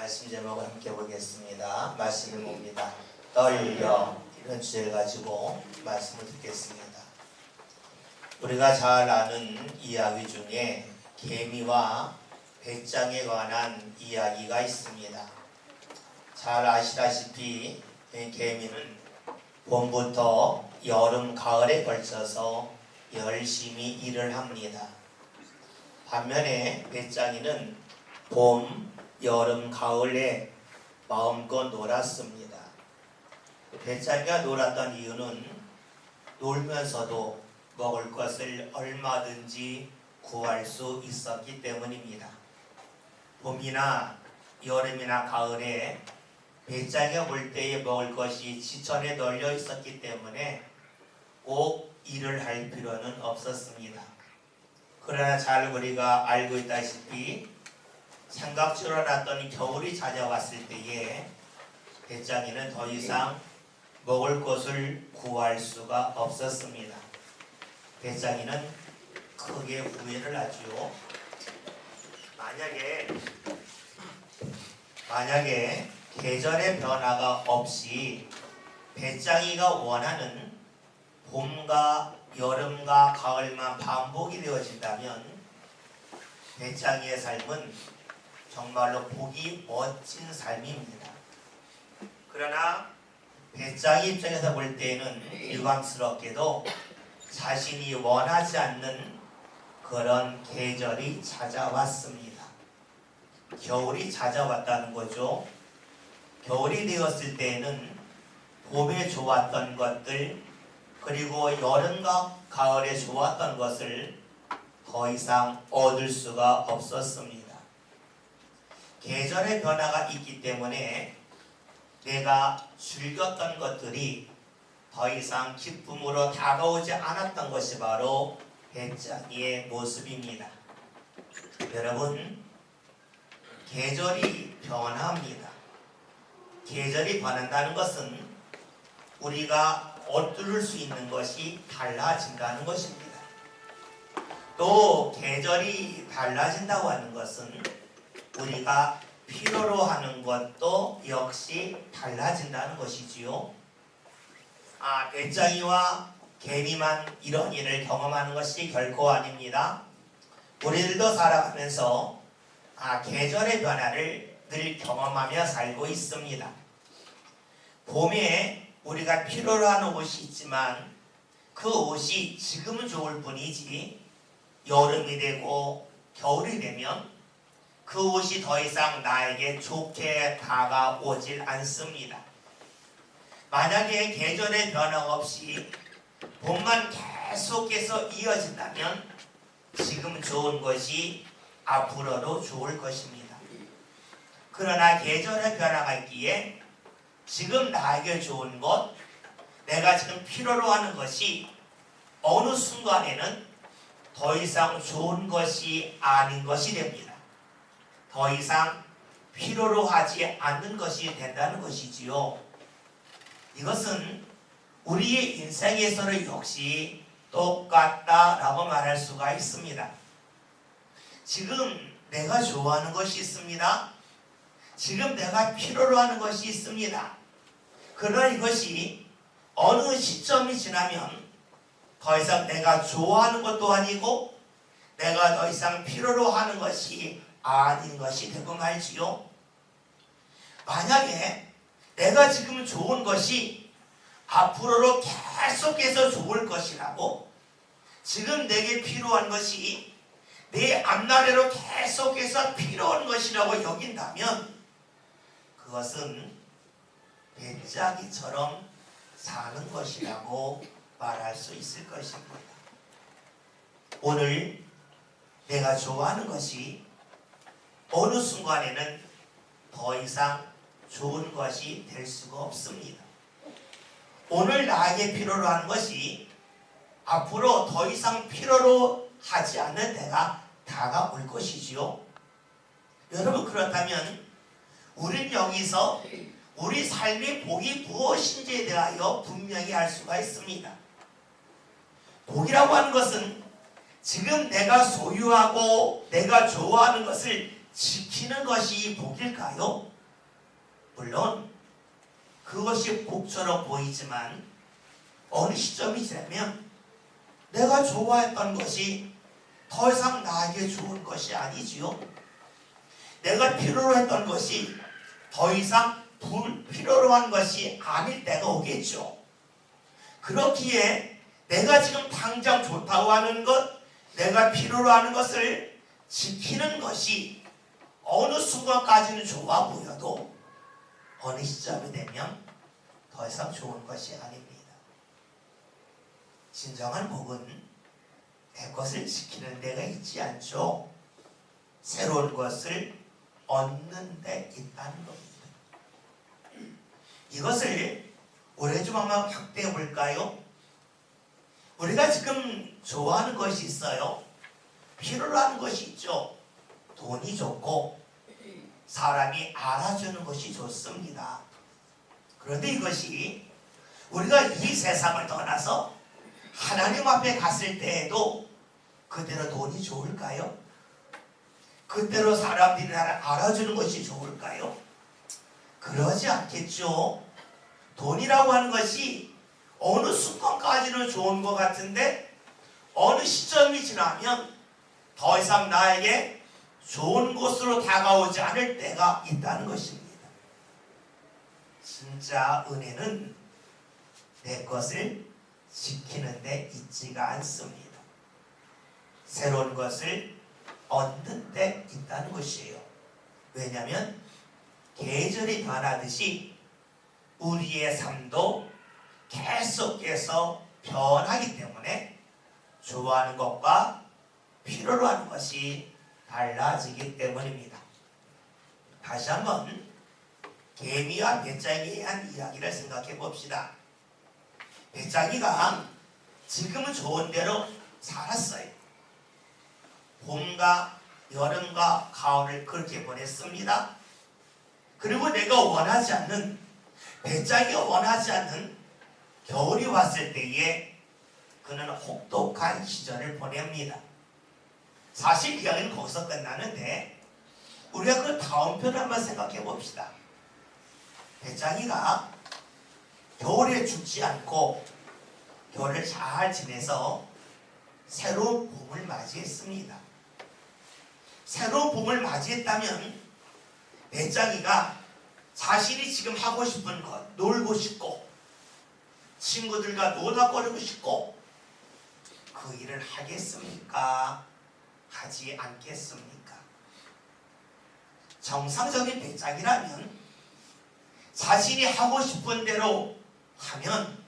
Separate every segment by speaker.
Speaker 1: 말씀 제목을 함께 보겠습니다. 말씀을 봅니다. 떨려, 이런 주제를 가지고 말씀을 듣겠습니다. 우리가 잘 아는 이야기 중에 개미와 배짱에 관한 이야기가 있습니다. 잘 아시다시피 개미는 봄부터 여름, 가을에 걸쳐서 열심히 일을 합니다. 반면에 배짱이는 봄, 여름, 가을에 마음껏 놀았습니다. 배짱이가 놀았던 이유는 놀면서도 먹을 것을 얼마든지 구할 수 있었기 때문입니다. 봄이나 여름이나 가을에 배짱이가 볼 때에 먹을 것이 지천에 널려 있었기 때문에 꼭 일을 할 필요는 없었습니다. 그러나 잘 우리가 알고 있다시피 삼각지로 났더니 겨울이 찾아왔을 때에 배짱이는 더 이상 먹을 것을 구할 수가 없었습니다. 배짱이는 크게 후회를 하죠. 만약에 계절의 변화가 없이 배짱이가 원하는 봄과 여름과 가을만 반복이 되어진다면 배짱이의 삶은 정말로 보기 멋진 삶입니다. 그러나 배짱이 입장에서 볼 때에는 유감스럽게도 자신이 원하지 않는 그런 계절이 찾아왔습니다. 겨울이 찾아왔다는 거죠. 겨울이 되었을 때에는 봄에 좋았던 것들 그리고 여름과 가을에 좋았던 것을 더 이상 얻을 수가 없었습니다. 계절의 변화가 있기 때문에 내가 즐겼던 것들이 더 이상 기쁨으로 다가오지 않았던 것이 바로 배짱이의 모습입니다. 여러분, 계절이 변합니다. 계절이 변한다는 것은 우리가 얻을 수 있는 것이 달라진다는 것입니다. 또 계절이 달라진다고 하는 것은 우리가 필요로 하는 것도 역시 달라진다는 것이지요. 배짱이와 개미만 이런 일을 경험하는 것이 결코 아닙니다. 우리들도 살아가면서 계절의 변화를 늘 경험하며 살고 있습니다. 봄에 우리가 필요로 하는 옷이 있지만 그 옷이 지금은 좋을 뿐이지 여름이 되고 겨울이 되면 그 옷이 더 이상 나에게 좋게 다가오질 않습니다. 만약에 계절의 변화 없이 봄만 계속해서 이어진다면 지금 좋은 것이 앞으로도 좋을 것입니다. 그러나 계절의 변화가 있기에 지금 나에게 좋은 것, 내가 지금 필요로 하는 것이 어느 순간에는 더 이상 좋은 것이 아닌 것이 됩니다. 더 이상 필요로 하지 않는 것이 된다는 것이지요. 이것은 우리의 인생에서는 역시 똑같다라고 말할 수가 있습니다. 지금 내가 좋아하는 것이 있습니다. 지금 내가 필요로 하는 것이 있습니다. 그러나 이것이 어느 시점이 지나면 더 이상 내가 좋아하는 것도 아니고 내가 더 이상 필요로 하는 것이 아닌 것이 되고 말지요. 만약에 내가 지금 좋은 것이 앞으로도 계속해서 좋을 것이라고 지금 내게 필요한 것이 내 앞날에로 계속해서 필요한 것이라고 여긴다면 그것은 배짱이처럼 사는 것이라고 말할 수 있을 것입니다. 오늘 내가 좋아하는 것이 어느 순간에는 더 이상 좋은 것이 될 수가 없습니다. 오늘 나에게 필요로 하는 것이 앞으로 더 이상 필요로 하지 않는 때가 다가올 것이지요. 여러분, 그렇다면 우리는 여기서 우리 삶의 복이 무엇인지에 대하여 분명히 알 수가 있습니다. 복이라고 하는 것은 지금 내가 소유하고 내가 좋아하는 것을 지키는 것이 복일까요? 물론 그것이 복처럼 보이지만 어느 시점이 지나면 내가 좋아했던 것이 더 이상 나에게 좋은 것이 아니지요. 내가 필요로 했던 것이 더 이상 불필요로 한 것이 아닐 때가 오겠죠. 그렇기에 내가 지금 당장 좋다고 하는 것, 내가 필요로 하는 것을 지키는 것이 어느 순간까지는 좋아 보여도 어느 시점이 되면 더 이상 좋은 것이 아닙니다. 진정한 복은 내 것을 지키는 데가 있지 않죠. 새로운 것을 얻는 데 있다는 겁니다. 이것을 우리 좀 한번 확대해 볼까요? 우리가 지금 좋아하는 것이 있어요. 필요로 하는 것이 있죠. 돈이 좋고 사람이 알아주는 것이 좋습니다. 그런데 이것이 우리가 이 세상을 떠나서 하나님 앞에 갔을 때에도 그대로 돈이 좋을까요? 그대로 사람들이 나를 알아주는 것이 좋을까요? 그러지 않겠죠. 돈이라고 하는 것이 어느 순간까지는 좋은 것 같은데 어느 시점이 지나면 더 이상 나에게 좋은 곳으로 다가오지 않을 때가 있다는 것입니다. 진짜 은혜는 내 것을 지키는 데 있지가 않습니다. 새로운 것을 얻는 데 있다는 것이에요. 왜냐하면 계절이 변하듯이 우리의 삶도 계속해서 변하기 때문에 좋아하는 것과 필요로 하는 것이 달라지기 때문입니다. 다시 한번 개미와 배짱이에 대한 이야기를 생각해 봅시다. 배짱이가 지금은 좋은 대로 살았어요. 봄과 여름과 가을을 그렇게 보냈습니다. 그리고 내가 원하지 않는, 배짱이가 원하지 않는 겨울이 왔을 때에 그는 혹독한 시절을 보냅니다. 사실 이야기는 거기서 끝나는데 우리가 그 다음 편을 한번 생각해 봅시다. 배짱이가 겨울에 죽지 않고 겨울을 잘 지내서 새로운 봄을 맞이했습니다. 새로운 봄을 맞이했다면 배짱이가 자신이 지금 하고 싶은 것, 놀고 싶고 친구들과 노닥거리고 싶고 그 일을 하겠습니까? 하지 않겠습니까? 정상적인 배짱이라면 자신이 하고 싶은 대로 하면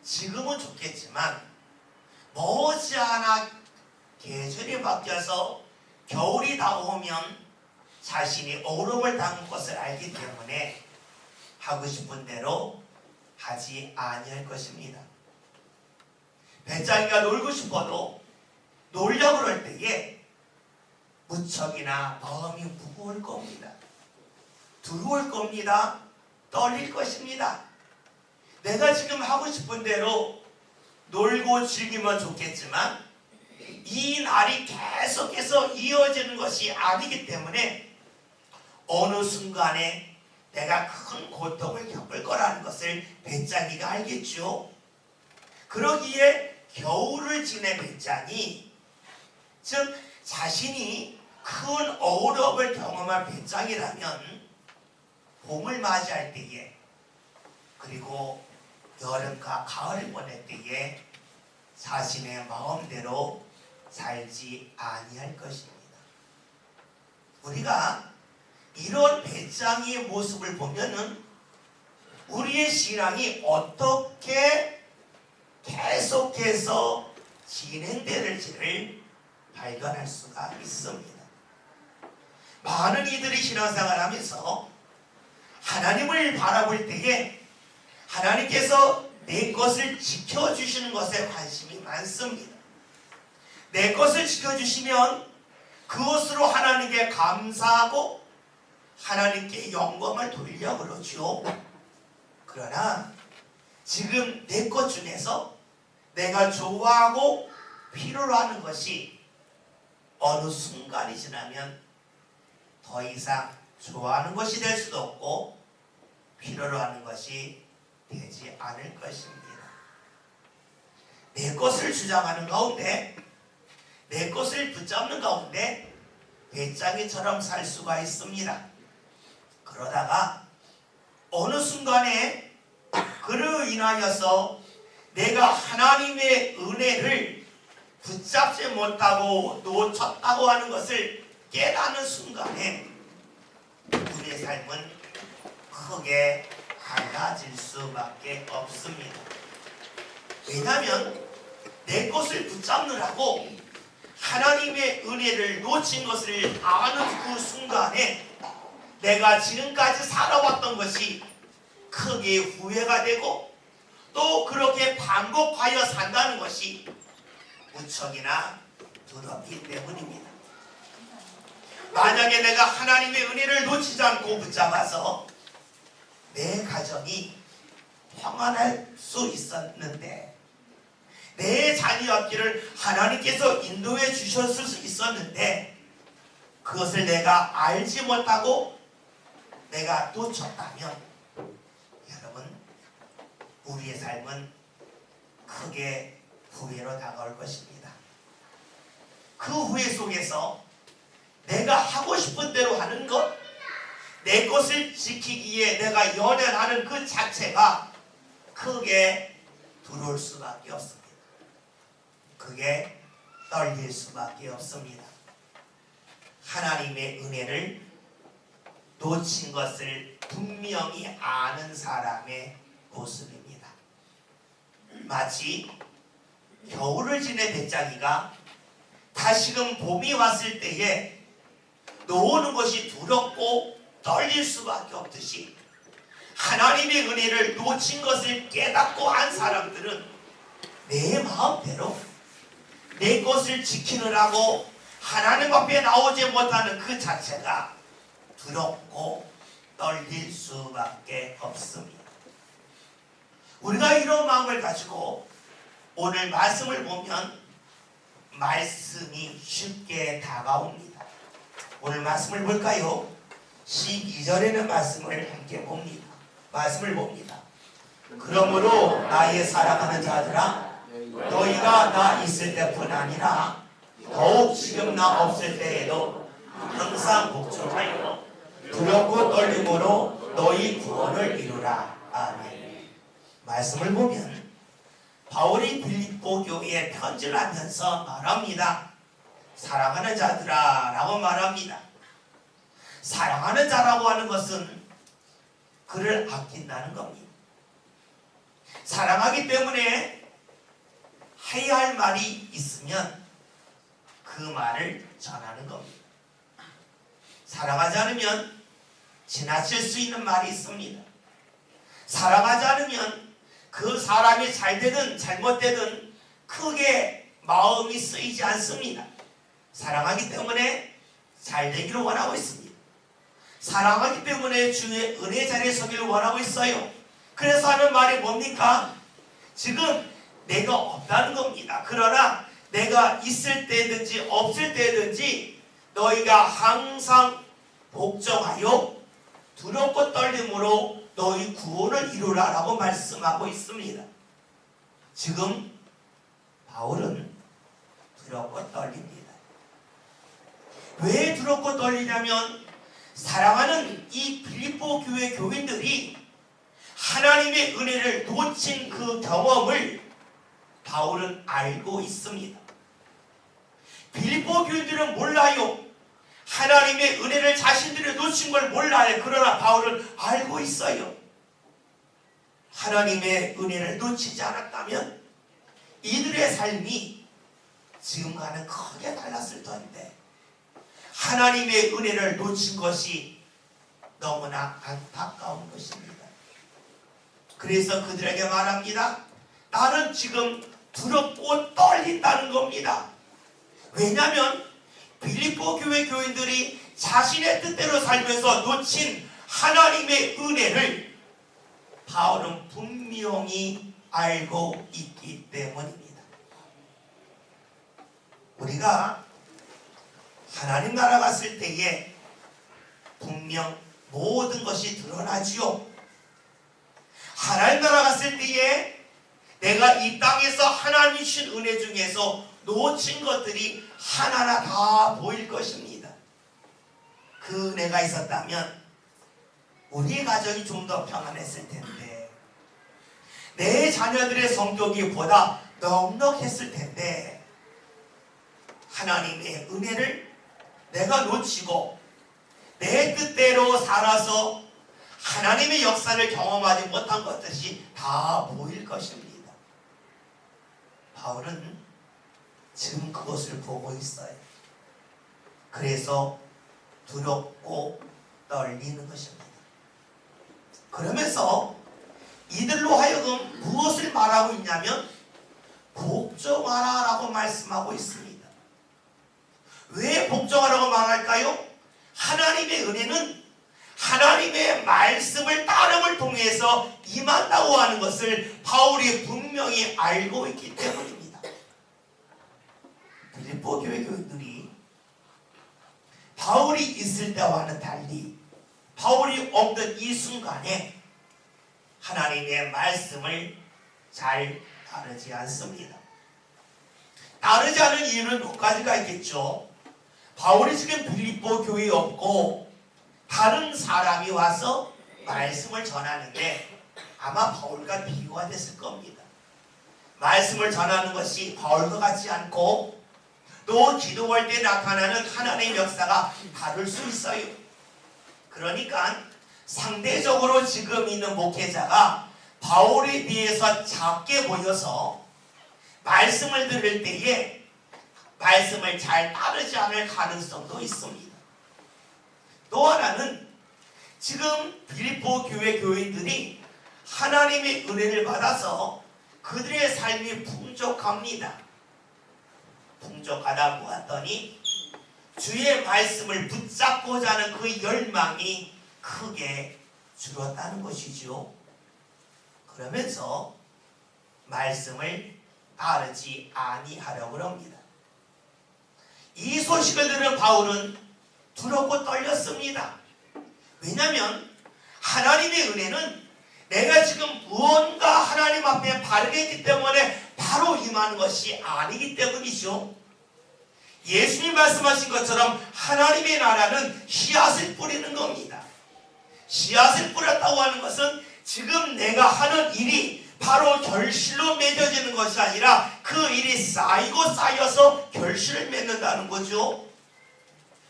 Speaker 1: 지금은 좋겠지만 머지않아 계절이 바뀌어서 겨울이 다가오면 자신이 어려움을 당한 것을 알기 때문에 하고 싶은 대로 하지 아니할 것입니다. 배짱이가 놀고 싶어도 놀려고 그럴 때에 무척이나 마음이 무거울 겁니다. 두려울 겁니다. 떨릴 것입니다. 내가 지금 하고 싶은 대로 놀고 즐기면 좋겠지만 이 날이 계속해서 이어지는 것이 아니기 때문에 어느 순간에 내가 큰 고통을 겪을 거라는 것을 배짱이가 알겠죠. 그러기에 겨울을 지낸 배짱이, 즉 자신이 큰 어려움을 경험한 배짱이라면 봄을 맞이할 때에 그리고 여름과 가을을 보낼 때에 자신의 마음대로 살지 아니할 것입니다. 우리가 이런 배짱이의 모습을 보면은 우리의 신앙이 어떻게 계속해서 진행될지를 발견할 수가 있습니다. 많은 이들이 신앙생활하면서 하나님을 바라볼 때에 하나님께서 내 것을 지켜주시는 것에 관심이 많습니다. 내 것을 지켜주시면 그것으로 하나님께 감사하고 하나님께 영광을 돌려 그러죠. 그러나 지금 내 것 중에서 내가 좋아하고 필요로 하는 것이 어느 순간이 지나면 더 이상 좋아하는 것이 될 수도 없고 필요로 하는 것이 되지 않을 것입니다. 내 것을 주장하는 가운데, 내 것을 붙잡는 가운데 배짱이처럼 살 수가 있습니다. 그러다가 어느 순간에 그로 인하여서 내가 하나님의 은혜를 붙잡지 못하고 놓쳤다고 하는 것을 깨닫는 순간에 우리의 삶은 크게 달라질 수밖에 없습니다. 왜냐하면 내 것을 붙잡느라고 하나님의 은혜를 놓친 것을 아는 그 순간에 내가 지금까지 살아왔던 것이 크게 후회가 되고 또 그렇게 반복하여 산다는 것이 무척이나 두렵기 때문입니다. 만약에 내가 하나님의 은혜를 놓치지 않고 붙잡아서 내 가정이 평안할 수 있었는데, 내 자녀였기를 하나님께서 인도해 주셨을 수 있었는데 그것을 내가 알지 못하고 내가 놓쳤다면 여러분, 우리의 삶은 크게 후회로 다가올 것입니다. 그 후회 속에서 내가 하고 싶은 대로 하는 것, 내 것을 지키기에 내가 연연하는 그 자체가 크게 두려울 수밖에 없습니다. 그게 떨릴 수밖에 없습니다. 하나님의 은혜를 놓친 것을 분명히 아는 사람의 모습입니다. 마치 겨울을 지낸 배짱이가 다시금 봄이 왔을 때에 노는 것이 두렵고 떨릴 수밖에 없듯이 하나님의 은혜를 놓친 것을 깨닫고 안 사람들은 내 마음대로 내 것을 지키느라고 하나님 앞에 나오지 못하는 그 자체가 두렵고 떨릴 수밖에 없습니다. 우리가 이런 마음을 가지고 오늘 말씀을 보면 말씀이 쉽게 다가옵니다. 오늘 말씀을 볼까요? 12절에는 말씀을 함께 봅니다. 말씀을 봅니다. 그러므로 나의 사랑하는 자들아, 너희가 나 있을 때뿐 아니라 더욱 지금 나 없을 때에도 항상 복종하여 두렵고 떨림으로 너희 구원을 이루라. 아멘. 말씀을 보면 바울이 빌립보 교회에 편지를 하면서 말합니다. 사랑하는 자들아 라고 말합니다. 사랑하는 자라고 하는 것은 그를 아낀다는 겁니다. 사랑하기 때문에 해야 할 말이 있으면 그 말을 전하는 겁니다. 사랑하지 않으면 지나칠 수 있는 말이 있습니다. 사랑하지 않으면 그 사람이 잘되든 잘못되든 크게 마음이 쓰이지 않습니다. 사랑하기 때문에 잘되기를 원하고 있습니다. 사랑하기 때문에 주의 은혜 자리에 서기를 원하고 있어요. 그래서 하는 말이 뭡니까? 지금 내가 없다는 겁니다. 그러나 내가 있을 때든지 없을 때든지 너희가 항상 복종하여 두렵고 떨림으로 너희 구원을 이루라 라고 말씀하고 있습니다. 지금 바울은 두렵고 떨립니다. 왜 두렵고 떨리냐면 사랑하는 이 빌립보 교회 교인들이 하나님의 은혜를 놓친 그 경험을 바울은 알고 있습니다. 빌립보 교인들은 몰라요. 하나님의 은혜를 자신들이 놓친 걸 몰라요. 그러나 바울은 알고 있어요. 하나님의 은혜를 놓치지 않았다면 이들의 삶이 지금과는 크게 달랐을 텐데 하나님의 은혜를 놓친 것이 너무나 안타까운 것입니다. 그래서 그들에게 말합니다. 나는 지금 두렵고 떨린다는 겁니다. 왜냐하면 빌립보 교회 교인들이 자신의 뜻대로 살면서 놓친 하나님의 은혜를 바울은 분명히 알고 있기 때문입니다. 우리가 하나님 나라 갔을 때에 분명 모든 것이 드러나지요. 하나님 나라 갔을 때에 내가 이 땅에서 하나님 주신 은혜 중에서 놓친 것들이 하나하나 다 보일 것입니다. 그 은혜가 있었다면 우리 가정이 좀 더 평안했을 텐데, 내 자녀들의 성격이 보다 넉넉했을 텐데, 하나님의 은혜를 내가 놓치고 내 뜻대로 살아서 하나님의 역사를 경험하지 못한 것들이 다 보일 것입니다. 바울은 지금 그것을 보고 있어요. 그래서 두렵고 떨리는 것입니다. 그러면서 이들로 하여금 무엇을 말하고 있냐면 복종하라 라고 말씀하고 있습니다. 왜 복종하라고 말할까요? 하나님의 은혜는 하나님의 말씀을 따름을 통해서 임한다고 하는 것을 바울이 분명히 알고 있기 때문입니다. 빌립보 교회 교인들이 바울이 있을 때와는 달리 바울이 없는 이 순간에 하나님의 말씀을 잘 따르지 않습니다. 따르지 않은 이유는 몇 가지가 있겠죠. 바울이 지금 빌립보 교회에 없고 다른 사람이 와서 말씀을 전하는데 아마 바울과 비교가 됐을 겁니다. 말씀을 전하는 것이 바울과 같지 않고 또 기도할 때 나타나는 하나님의 역사가 다를 수 있어요. 그러니까 상대적으로 지금 있는 목회자가 바울에 비해서 작게 보여서 말씀을 들을 때에 말씀을 잘 따르지 않을 가능성도 있습니다. 또 하나는 지금 빌립보 교회 교인들이 하나님의 은혜를 받아서 그들의 삶이 풍족합니다. 풍족하다고 했더니 주의 말씀을 붙잡고자 하는 그 열망이 크게 줄었다는 것이죠. 그러면서 말씀을 따르지 아니하려고 합니다. 이 소식을 들은 바울은 두렵고 떨렸습니다. 왜냐하면 하나님의 은혜는 내가 지금 무언가 하나님 앞에 바르게 했기 때문에 바로 임하는 것이 아니기 때문이죠. 예수님 말씀하신 것처럼 하나님의 나라는 씨앗을 뿌리는 겁니다. 씨앗을 뿌렸다고 하는 것은 지금 내가 하는 일이 바로 결실로 맺어지는 것이 아니라 그 일이 쌓이고 쌓여서 결실을 맺는다는 거죠.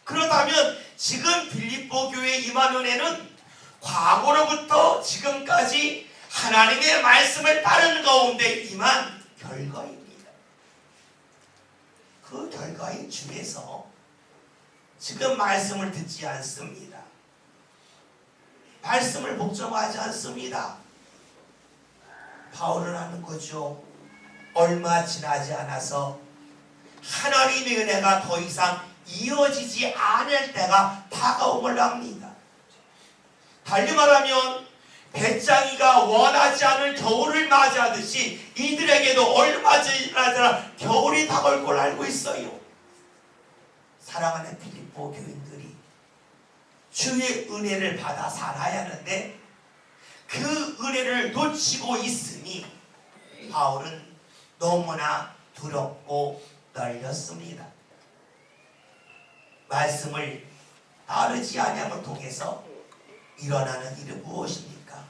Speaker 1: 그렇다면 지금 빌립보 교회에 임한 은혜는 과거로부터 지금까지 하나님의 말씀을 따르는 가운데 임한 결과입니다. 그 결과인 중에서 지금 말씀을 듣지 않습니다. 말씀을 복종하지 않습니다. 바울은 하는 거죠. 얼마 지나지 않아서 하나님의 은혜가 더 이상 이어지지 않을 때가 다가옴을 합니다. 달리 말하면 배짱이가 원하지 않을 겨울을 맞이하듯이 이들에게도 얼마 지나지 않아 겨울이 다가올 걸 알고 있어요. 사랑하는 빌립보 교인들이 주의 은혜를 받아 살아야 하는데 그 은혜를 놓치고 있으니 바울은 너무나 두렵고 떨렸습니다. 말씀을 따르지 아니함을 통해서 일어나는 일은 무엇입니까?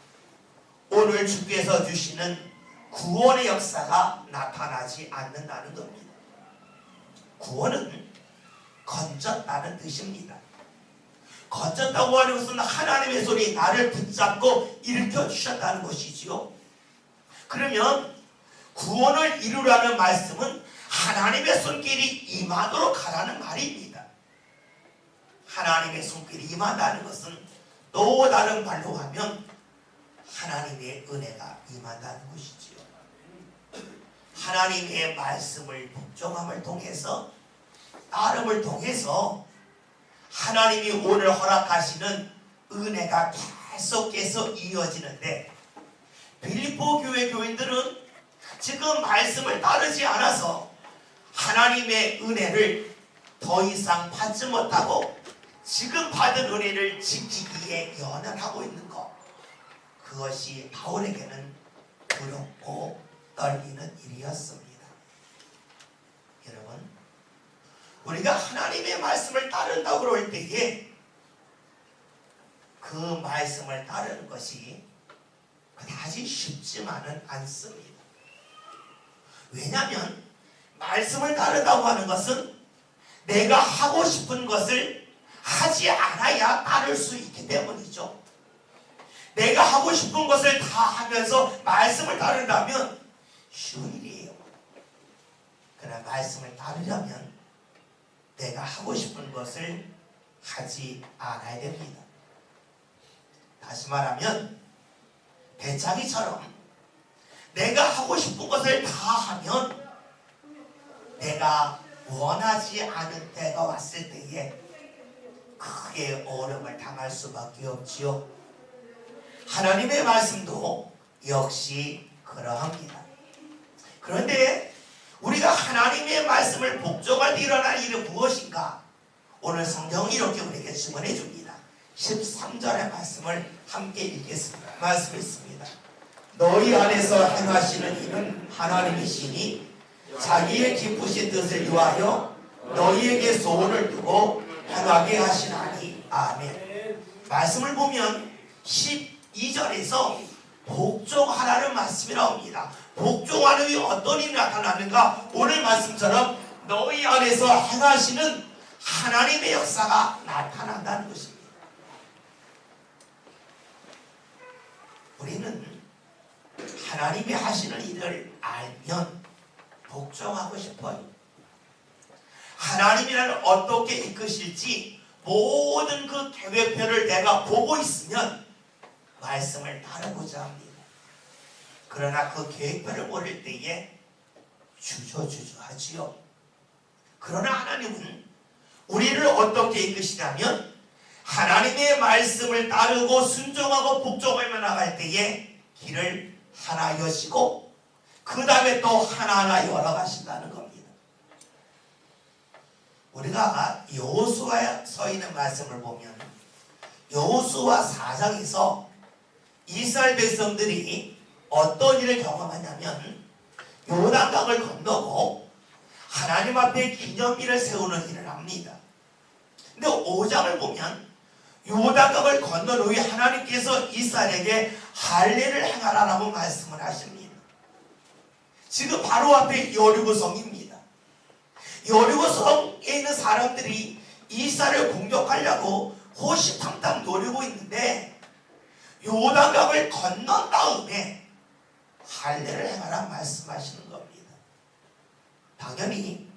Speaker 1: 오늘 주께서 주시는 구원의 역사가 나타나지 않는다는 겁니다. 구원은 건졌다는 뜻입니다. 건졌다고 하는 것은 하나님의 손이 나를 붙잡고 일으켜 주셨다는 것이지요. 그러면 구원을 이루라는 말씀은 하나님의 손길이 임하도록 하라는 말입니다. 하나님의 손길이 임한다는 것은 또 다른 말로 하면 하나님의 은혜가 임한다는 것이지요. 하나님의 말씀을 복종함을 통해서 따름을 통해서 하나님이 오늘 허락하시는 은혜가 계속해서 이어지는데 빌립보 교회 교인들은 지금 말씀을 따르지 않아서 하나님의 은혜를 더 이상 받지 못하고 지금 받은 은혜를 지키기에 연연하고 있는 것, 그 그것이 바울에게는 두렵고 떨리는 일이었습니다. 여러분, 우리가 하나님의 말씀을 따른다고 그럴 때에 그 말씀을 따르는 것이 그다지 쉽지만은 않습니다. 왜냐하면 말씀을 따른다고 하는 것은 내가 하고 싶은 것을 하지 않아야 따를 수 있기 때문이죠. 내가 하고 싶은 것을 다 하면서 말씀을 따른다면 쉬운 일이에요. 그러나 말씀을 따르려면 내가 하고 싶은 것을 하지 않아야 됩니다. 다시 말하면 배짱이처럼 내가 하고 싶은 것을 다 하면 내가 원하지 않은 때가 왔을 때에 크게 어려움을 당할 수밖에 없지요. 하나님의 말씀도 역시 그러합니다. 그런데 우리가 하나님의 말씀을 복종할 때 일어날 일은 무엇인가? 오늘 성경이 이렇게 우리에게 증언해 줍니다. 13절의 말씀을 함께 읽겠습니다. 말씀 있습니다. 너희 안에서 행하시는 이는 하나님이시니 자기의 기쁘신 뜻을 위하여 너희에게 소원을 두고 행하게 하시나니. 아멘. 말씀을 보면 12절에서 복종하라는 말씀이 나옵니다. 복종하는 게 어떤 일이 나타나는가? 오늘 말씀처럼 너희 안에서 행하시는 하나님의 역사가 나타난다는 것입니다. 우리는 하나님이 하시는 일을 알면 복종하고 싶어요. 하나님이 나를 어떻게 이끄실지 모든 그 계획표를 내가 보고 있으면 말씀을 따르고자 합니다. 그러나 그 계획표를 모를 때에 주저주저하지요. 그러나 하나님은 우리를 어떻게 이끄시냐면 하나님의 말씀을 따르고 순종하고 복종하며 나갈 때에 길을 하나 여시고 그 다음에 또 하나하나 열어가신다는 겁니다. 우리가 여호수아에 서 있는 말씀을 보면 여호수아 4장에서 이스라엘 백성들이 어떤 일을 경험하냐면 요단강을 건너고 하나님 앞에 기념비를 세우는 일을 합니다. 근데 5장을 보면 요단강을 건넌 후에 하나님께서 이스라엘에게 할례를 행하라라고 말씀을 하십니다. 지금 바로 앞에 여리고성입니다. 여리고성에 있는 사람들이 이스라엘을 공격하려고 호시탐탐 노리고 있는데 요단강을 건넌 다음에 할례를 행하라 말씀하시는 겁니다. 당연히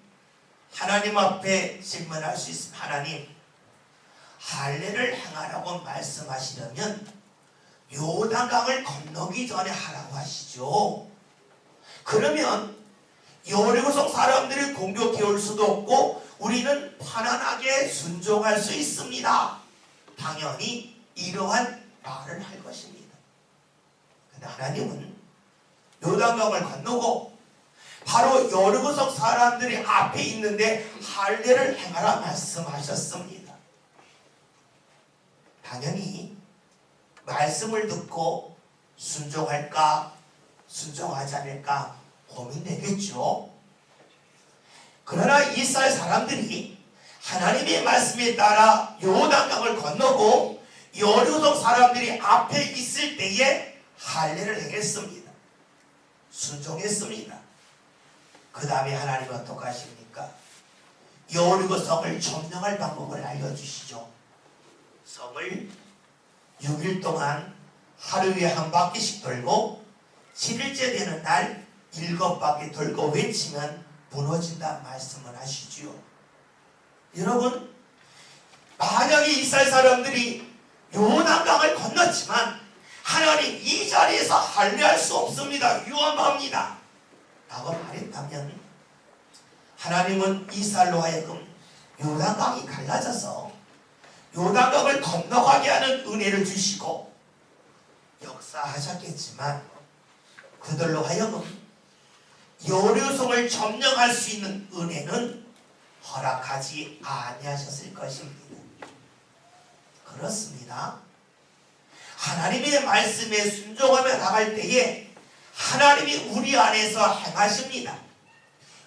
Speaker 1: 하나님 앞에 질문할 수 있습니다. 하나님, 할례를 행하라고 말씀하시려면 요단강을 건너기 전에 하라고 하시죠. 그러면 여리고성 사람들이 공격해 올 수도 없고 우리는 편안하게 순종할 수 있습니다. 당연히 이러한 말을 할 것입니다. 그런데 하나님은 요단강을 건너고 바로 여리고성 사람들이 앞에 있는데 할례를 행하라 말씀하셨습니다. 당연히 말씀을 듣고 순종할까 순종하지 않을까 고민되겠죠. 그러나 이스라엘 사람들이 하나님의 말씀에 따라 요단강을 건너고 여리고성 사람들이 앞에 있을 때에 할례를 행했습니다. 순종했습니다. 그 다음에 하나님은 어떻게 하십니까? 여리고성을 점령할 방법을 알려주시죠. 성을 6일 동안 하루에 한 바퀴씩 돌고 7일째 되는 날 7바퀴 돌고 외치면 무너진다 말씀을 하시지요. 여러분, 만약에 이스라엘 사람들이 요단강을 건넜지만 하나님 이 자리에서 할례할 수 없습니다. 위험합니다. 라고 말했다면 하나님은 이스라엘로 하여금 요단강이 갈라져서 요단강을 건너가게 하는 은혜를 주시고 역사하셨겠지만 그들로 하여금 여리고성을 점령할 수 있는 은혜는 허락하지 아니하셨을 것입니다. 그렇습니다. 하나님의 말씀에 순종하며 나갈 때에 하나님이 우리 안에서 행하십니다.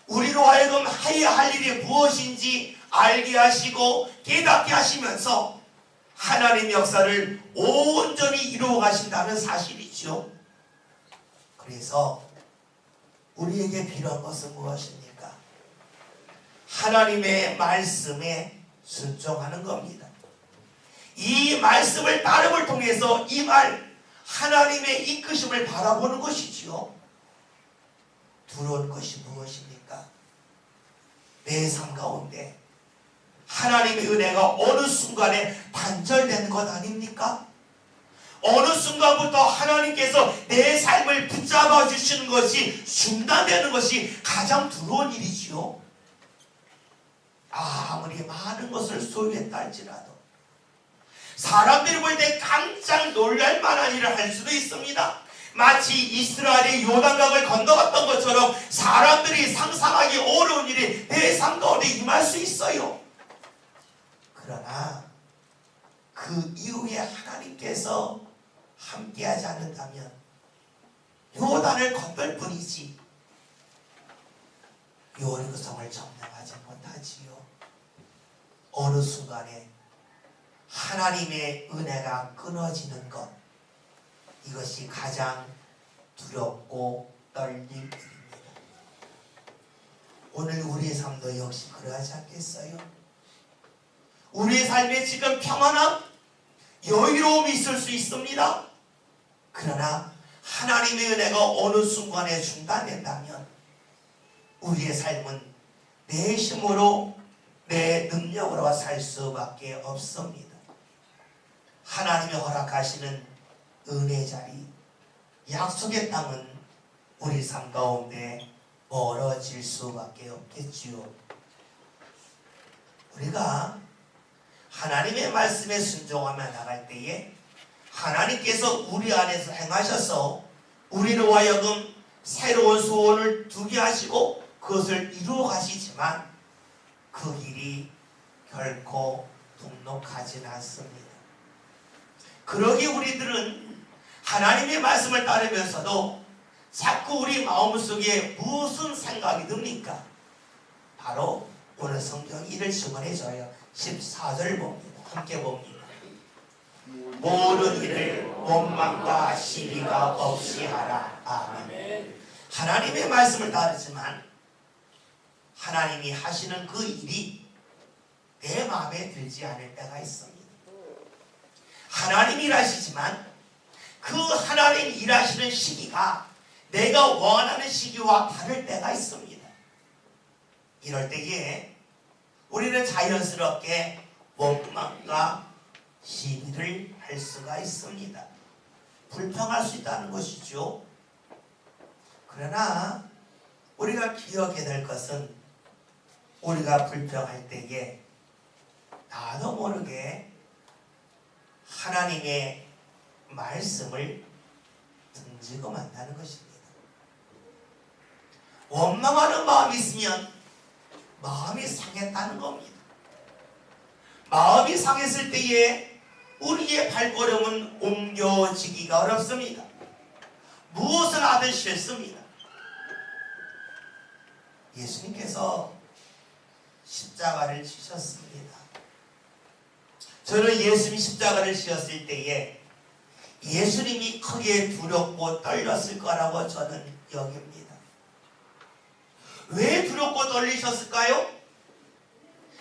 Speaker 1: 우리로 하여금 해야 할 일이 무엇인지 알게 하시고 깨닫게 하시면서 하나님의 역사를 온전히 이루어 가신다는 사실이죠. 그래서 우리에게 필요한 것은 무엇입니까? 하나님의 말씀에 순종하는 겁니다. 이 말씀을 따름을 통해서 이 말 하나님의 이끄심을 바라보는 것이지요. 두려운 것이 무엇입니까? 내 삶 가운데 하나님의 은혜가 어느 순간에 단절되는 것 아닙니까? 어느 순간부터 하나님께서 내 삶을 붙잡아 주시는 것이 중단되는 것이 가장 두려운 일이지요. 아무리 많은 것을 소유했다 할지라도 사람들이 볼 때 깜짝 놀랄 만한 일을 할 수도 있습니다. 마치 이스라엘이 요단강을 건너갔던 것처럼 사람들이 상상하기 어려운 일이 내 삶 가운데 임할 수 있어요. 그러나 그 이후에 하나님께서 함께하지 않는다면 요단을 건널 뿐이지 여리고성을 점령하지 못하지요. 어느 순간에 하나님의 은혜가 끊어지는 것, 이것이 가장 두렵고 떨릴 일입니다. 오늘 우리의 삶도 역시 그러하지 않겠어요? 우리의 삶에 지금 평안함, 여유로움이 있을 수 있습니다. 그러나 하나님의 은혜가 어느 순간에 중단된다면 우리의 삶은 내 힘으로 내 능력으로 살 수밖에 없습니다. 하나님이 허락하시는 은혜 자리, 약속의 땅은 우리 삶 가운데 멀어질 수밖에 없겠지요. 우리가 하나님의 말씀에 순종하며 나갈 때에 하나님께서 우리 안에서 행하셔서 우리로 하여금 새로운 소원을 두게 하시고 그것을 이루어 가시지만 그 길이 결코 녹록하진 않습니다. 그러기 우리들은 하나님의 말씀을 따르면서도 자꾸 우리 마음속에 무슨 생각이 듭니까? 바로 오늘 성경이 이를 증언해줘요. 14절 봅니다. 함께 봅니다. 모든 일을 원망과 시비가 없이 하라. 아멘. 하나님의 말씀을 따르지만 하나님이 하시는 그 일이 내 마음에 들지 않을 때가 있습니다. 하나님이 일하시지만 그 하나님 일하시는 시기가 내가 원하는 시기와 다를 때가 있습니다. 이럴 때에 우리는 자연스럽게 원망과 시비를 할 수가 있습니다. 불평할 수 있다는 것이죠. 그러나 우리가 기억해야 될 것은 우리가 불평할 때에 나도 모르게 하나님의 말씀을 등지고 만다는 것입니다. 원망하는 마음이 있으면 마음이 상했다는 겁니다. 마음이 상했을 때에 우리의 발걸음은 옮겨지기가 어렵습니다. 무엇을 하든 싫습니다. 예수님께서 십자가를 지셨습니다. 저는 예수님이 십자가를 지었을 때에 예수님이 크게 두렵고 떨렸을 거라고 저는 여깁니다. 왜 두렵고 떨리셨을까요?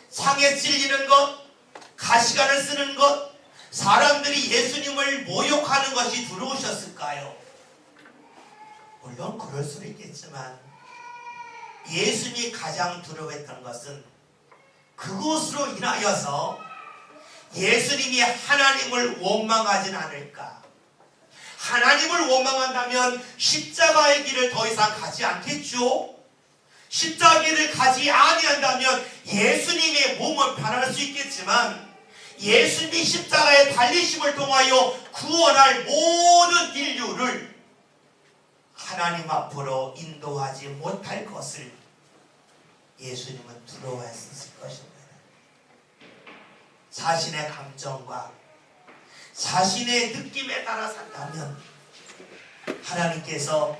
Speaker 1: 상에 찔리는 것, 가시관을 쓰는 것, 사람들이 예수님을 모욕하는 것이 두려우셨을까요? 물론 그럴 수도 있겠지만 예수님이 가장 두려워했던 것은 그것으로 인하여서 예수님이 하나님을 원망하진 않을까. 하나님을 원망한다면 십자가의 길을 더 이상 가지 않겠죠. 십자가의 길을 가지 아니한다면 예수님의 몸은 변할 수 있겠지만 예수님이 십자가의 달리심을 통하여 구원할 모든 인류를 하나님 앞으로 인도하지 못할 것을 예수님은 두려워했을 것입니다. 자신의 감정과 자신의 느낌에 따라 산다면 하나님께서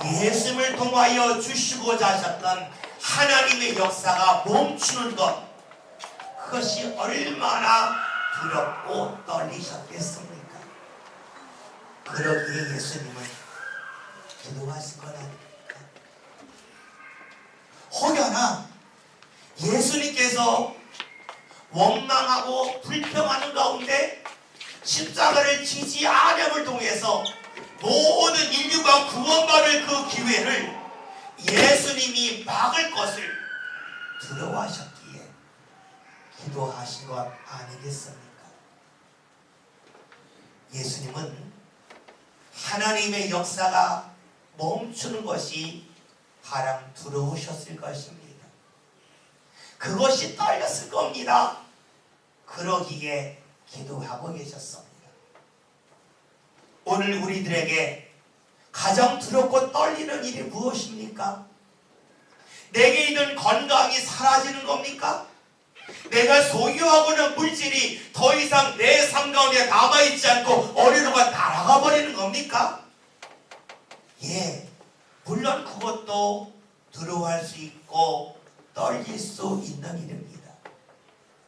Speaker 1: 예수님을 통하여 주시고자 하셨던 하나님의 역사가 멈추는 것, 그것이 얼마나 두렵고 떨리셨겠습니까? 그러기에 예수님은 기도하신 건 아닙니까? 혹여나 예수님께서 원망하고 불평하는 가운데 십자가를 지지 않음을 통해서 모든 인류가 구원받을 그 기회를 예수님이 막을 것을 두려워하셨기에 기도하신 것 아니겠습니까? 예수님은 하나님의 역사가 멈추는 것이 가장 두려우셨을 것입니다. 그것이 떨렸을 겁니다. 그러기에 기도하고 계셨습니다. 오늘 우리들에게 가장 두렵고 떨리는 일이 무엇입니까? 내게 있는 건강이 사라지는 겁니까? 내가 소유하고 있는 물질이 더 이상 내 삶 가운데 남아있지 않고 어디론가 날아가 버리는 겁니까? 예, 물론 그것도 두려워할 수 있고 떨릴 수 있는 일입니다.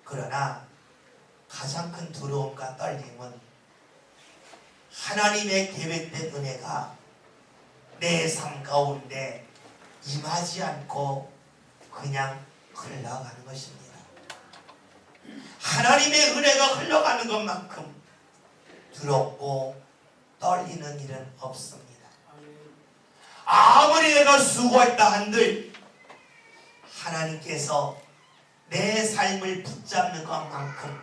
Speaker 1: 그러나 가장 큰 두려움과 떨림은 하나님의 계획된 은혜가 내 삶 가운데 임하지 않고 그냥 흘러가는 것입니다. 하나님의 은혜가 흘러가는 것만큼 두렵고 떨리는 일은 없습니다. 아무리 내가 수고했다 한들 하나님께서 내 삶을 붙잡는 것만큼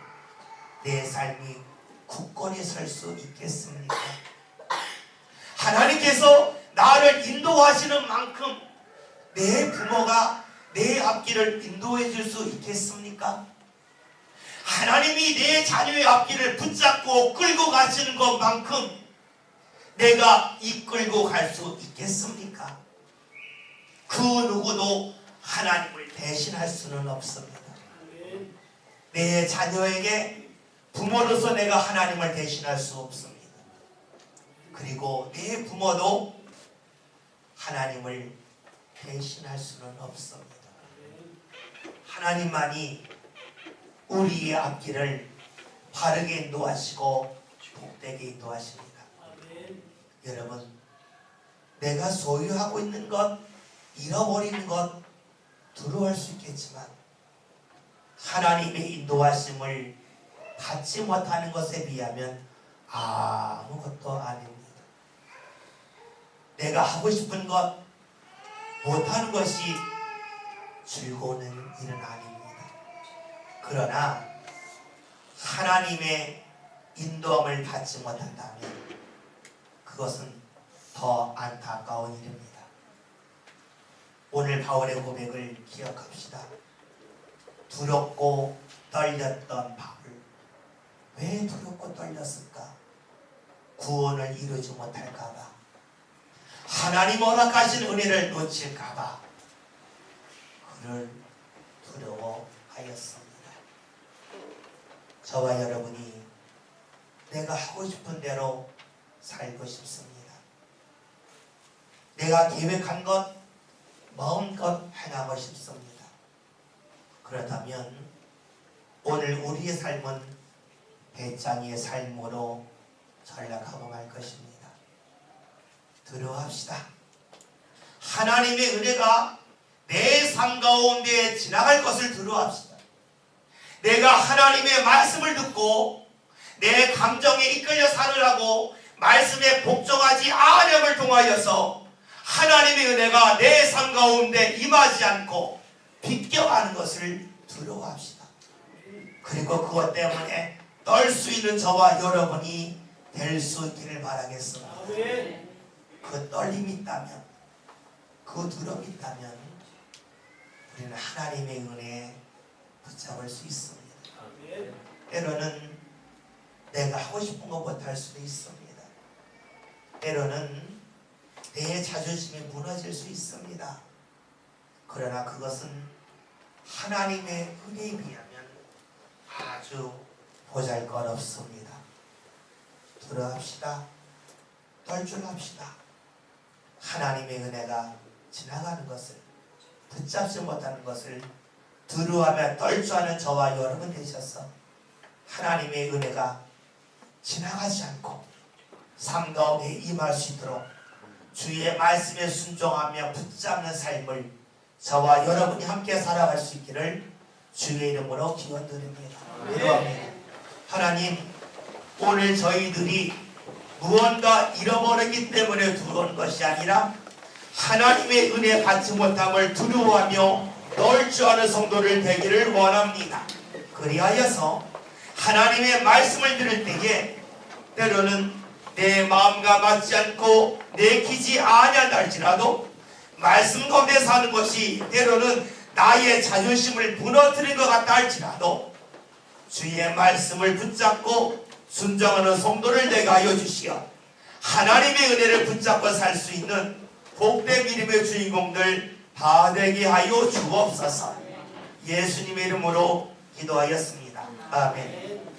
Speaker 1: 내 삶이 굳건히 설 수 있겠습니까? 하나님께서 나를 인도하시는 만큼 내 부모가 내 앞길을 인도해 줄 수 있겠습니까? 하나님이 내 자녀의 앞길을 붙잡고 끌고 가시는 것만큼 내가 이끌고 갈 수 있겠습니까? 그 누구도 하나님을 대신할 수는 없습니다. 내 자녀에게 부모로서 내가 하나님을 대신할 수 없습니다. 그리고 내 부모도 하나님을 대신할 수는 없습니다. 하나님만이 우리의 앞길을 바르게 인도하시고 복되게 인도하십니다. 여러분, 내가 소유하고 있는 것, 잃어버리는 것 두려워할 수 있겠지만 하나님의 인도하심을 받지 못하는 것에 비하면 아무것도 아닙니다. 내가 하고 싶은 것 못하는 것이 즐거운 일은 아닙니다. 그러나 하나님의 인도함을 받지 못한다면 그것은 더 안타까운 일입니다. 오늘 바울의 고백을 기억합시다. 두렵고 떨렸던 바울, 왜 두렵고 떨렸을까? 구원을 이루지 못할까봐, 하나님 허락하신 은혜를 놓칠까봐 그를 두려워하였습니다. 저와 여러분이 내가 하고 싶은 대로 살고 싶습니다. 내가 계획한 것 마음껏 행하고 싶습니다. 그렇다면 오늘 우리의 삶은 배짱이의 삶으로 전락하고 말 것입니다. 두려워합시다. 하나님의 은혜가 내 삶 가운데 지나갈 것을 두려워합시다. 내가 하나님의 말씀을 듣고 내 감정에 이끌려 살으라고 말씀에 복종하지 않음을 통하여서 하나님의 은혜가 내 삶 가운데 임하지 않고 비껴가는 것을 두려워합시다. 그리고 그것 때문에 떨 수 있는 저와 여러분이 될 수 있기를 바라겠습니다. 그 떨림이 있다면, 그 두려움이 있다면 우리는 하나님의 은혜에 붙잡을 수 있습니다. 때로는 내가 하고 싶은 것 못할 수도 있습니다. 때로는 내 자존심이 무너질 수 있습니다. 그러나 그것은 하나님의 은혜에 비하면 아주 보잘것없습니다. 들어합시다. 떨줄합시다. 하나님의 은혜가 지나가는 것을 붙잡지 못하는 것을 두려워하며 떨주하는 저와 여러분 되셔서 하나님의 은혜가 지나가지 않고 삶 가운데 임할 수 있도록 주의 말씀에 순종하며 붙잡는 삶을 저와 여러분이 함께 살아갈 수 있기를 주의 이름으로 기원드립니다. 기도합니다. 하나님, 오늘 저희들이 무언가 잃어버리기 때문에 두려운 것이 아니라 하나님의 은혜 받지 못함을 두려워하며 널주하는 성도를 되기를 원합니다. 그리하여서 하나님의 말씀을 들을 때에 때로는 내 마음과 맞지 않고 내키지 아니한다 할지라도 말씀 가운데 사는 것이 때로는 나의 자존심을 무너뜨린 것 같다 할지라도 주의 말씀을 붙잡고 순종하는 성도를 되게 하여 주시어 하나님의 은혜를 붙잡고 살 수 있는 복된 믿음의 주인공들 다 되게 하여 주옵소서. 예수님의 이름으로 기도하였습니다. 아멘.